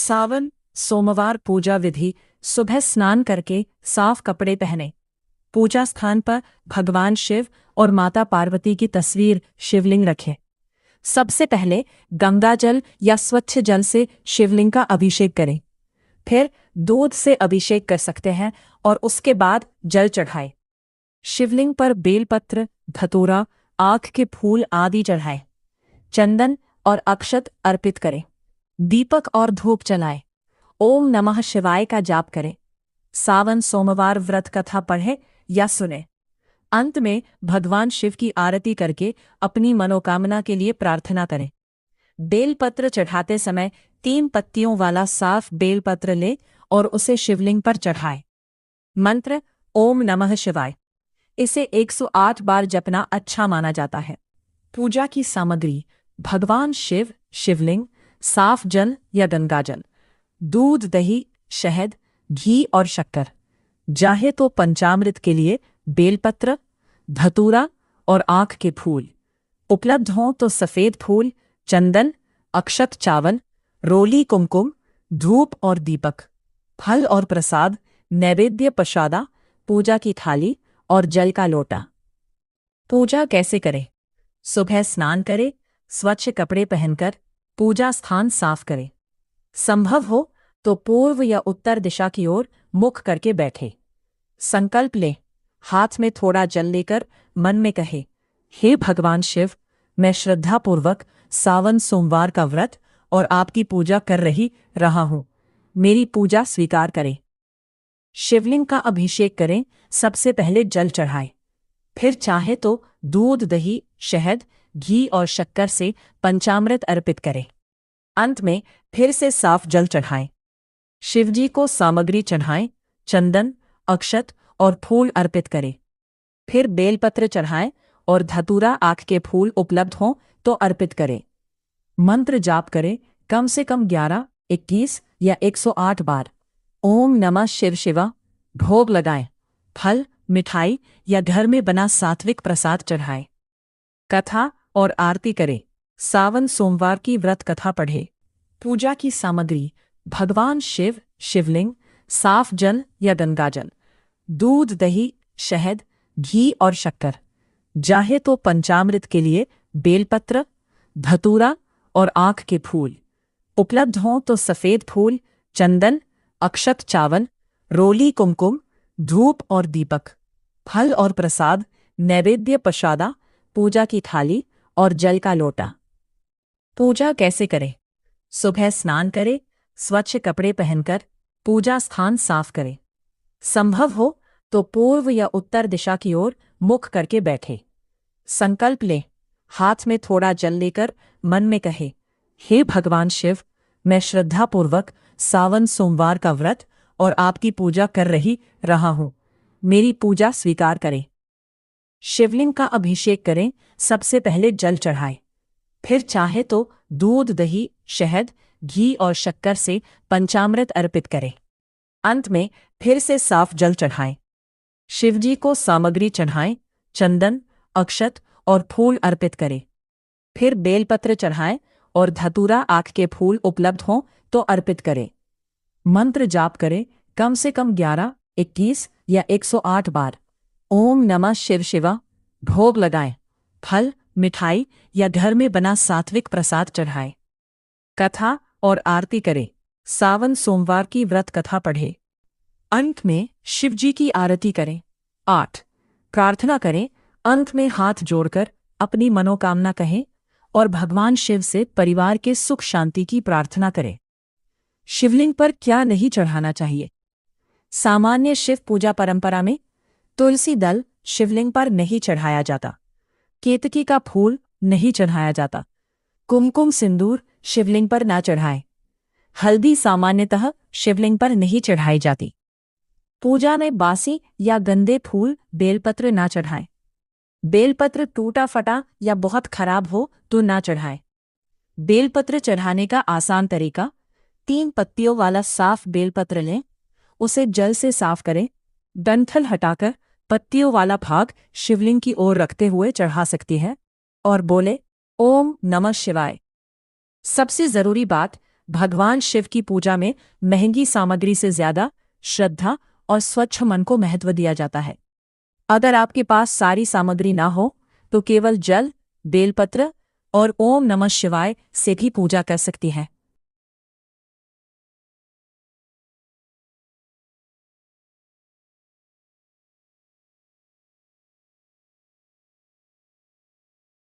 सावन सोमवार पूजा विधि। सुबह स्नान करके साफ कपड़े पहने। पूजा स्थान पर भगवान शिव और माता पार्वती की तस्वीर शिवलिंग रखें। सबसे पहले गंगाजल या स्वच्छ जल से शिवलिंग का अभिषेक करें। फिर दूध से अभिषेक कर सकते हैं और उसके बाद जल चढ़ाएं। शिवलिंग पर बेलपत्र, धतूरा, आँख के फूल आदि चढ़ाएं। चंदन और अक्षत अर्पित करें। दीपक और धूप जलाएं। ओम नमः शिवाय का जाप करें। सावन सोमवार व्रत कथा पढ़ें या सुने। अंत में भगवान शिव की आरती करके अपनी मनोकामना के लिए प्रार्थना करें। बेलपत्र चढ़ाते समय 3 पत्तियों वाला साफ बेलपत्र ले और उसे शिवलिंग पर चढ़ाएं। मंत्र ओम नमः शिवाय। इसे 108 बार जपना अच्छा माना जाता है। पूजा की सामग्री: भगवान शिव, शिवलिंग, साफ जल या गंगाजल, दूध, दही, शहद, घी और शक्कर। चाहे तो पंचामृत के लिए बेलपत्र, धतूरा और आँख के फूल। उपलब्ध हों तो सफेद फूल, चंदन, अक्षत, चावल, रोली, कुमकुम, धूप और दीपक। फल और प्रसाद, नैवेद्य, प्रसादा, पूजा की थाली और जल का लोटा। पूजा कैसे करें? सुबह स्नान करें। स्वच्छ कपड़े पहनकर पूजा स्थान साफ करें। संभव हो तो पूर्व या उत्तर दिशा की ओर मुख करके बैठे। संकल्प लें। हाथ में थोड़ा जल लेकर मन में कहे, हे भगवान शिव, मैं श्रद्धापूर्वक सावन सोमवार का व्रत और आपकी पूजा कर रहा हूं। मेरी पूजा स्वीकार करें। शिवलिंग का अभिषेक करें। सबसे पहले जल चढ़ाएं। फिर चाहे तो दूध, दही, शहद, घी और शक्कर से पंचामृत अर्पित करें। अंत में फिर से साफ जल चढ़ाएं। शिवजी को सामग्री चढ़ाएं। चंदन, अक्षत और फूल अर्पित करें। फिर बेलपत्र चढ़ाएं और धतूरा, आँख के फूल उपलब्ध हों तो अर्पित करें। मंत्र जाप करें कम से कम 11, 21 या 108 बार। ओम नमः शिव शिवा। भोग लगाएं। फल, मिठाई या घर में बना सात्विक प्रसाद चढ़ाएं। कथा और आरती करें। सावन सोमवार की व्रत कथा पढ़े। पूजा की सामग्री: भगवान शिव, शिवलिंग, साफ जल या गंगाजल, दूध, दही, शहद, घी और शक्कर। चाहे तो पंचामृत के लिए बेलपत्र, धतूरा और आँख के फूल। उपलब्ध हों तो सफेद फूल, चंदन, अक्षत, चावल, रोली, कुमकुम, धूप और दीपक। फल और प्रसाद, नैवेद्य, प्रसादा, पूजा की थाली और जल का लोटा। पूजा कैसे करें? सुबह स्नान करें। स्वच्छ कपड़े पहनकर पूजा स्थान साफ करें। संभव हो तो पूर्व या उत्तर दिशा की ओर मुख करके बैठे। संकल्प लें। हाथ में थोड़ा जल लेकर मन में कहे, हे भगवान शिव, मैं श्रद्धापूर्वक सावन सोमवार का व्रत और आपकी पूजा कर रहा हूं। मेरी पूजा स्वीकार करें। शिवलिंग का अभिषेक करें। सबसे पहले जल चढ़ाएं। फिर चाहे तो दूध, दही, शहद, घी और शक्कर से पंचामृत अर्पित करें। अंत में फिर से साफ जल चढ़ाएं। शिवजी को सामग्री चढ़ाएं। चंदन, अक्षत और फूल अर्पित करें। फिर बेलपत्र चढ़ाएं और धतूरा, आँख के फूल उपलब्ध हों तो अर्पित करें। मंत्र जाप करें कम से कम 11, 21 या 108 बार। ओम नमः शिव शिवा। भोग लगाएं। फल, मिठाई या घर में बना सात्विक प्रसाद चढ़ाएं। कथा और आरती करें। सावन सोमवार की व्रत कथा पढ़े। अंत में शिवजी की आरती करें। 8. प्रार्थना करें। अंत में हाथ जोड़कर अपनी मनोकामना कहें और भगवान शिव से परिवार के सुख शांति की प्रार्थना करें। शिवलिंग पर क्या नहीं चढ़ाना चाहिए? सामान्य शिव पूजा परंपरा में तुलसी दल शिवलिंग पर नहीं चढ़ाया जाता। केतकी का फूल नहीं चढ़ाया जाता। कुमकुम, सिंदूर शिवलिंग पर ना चढ़ाएं। हल्दी सामान्यतः शिवलिंग पर नहीं चढ़ाई जाती। पूजा में बासी या गंदे फूल, बेलपत्र ना चढ़ाएं। बेलपत्र टूटा फटा या बहुत खराब हो तो ना चढ़ाएं। बेलपत्र चढ़ाने का आसान तरीका: 3 पत्तियों वाला साफ बेलपत्र लें। उसे जल से साफ करें। डंठल हटाकर पत्तियों वाला भाग शिवलिंग की ओर रखते हुए चढ़ा सकती है और बोले ओम नमः शिवाय। सबसे जरूरी बात, भगवान शिव की पूजा में महंगी सामग्री से ज्यादा श्रद्धा और स्वच्छ मन को महत्व दिया जाता है। अगर आपके पास सारी सामग्री ना हो तो केवल जल, बेलपत्र और ओम नमः शिवाय से भी पूजा कर सकती हैं।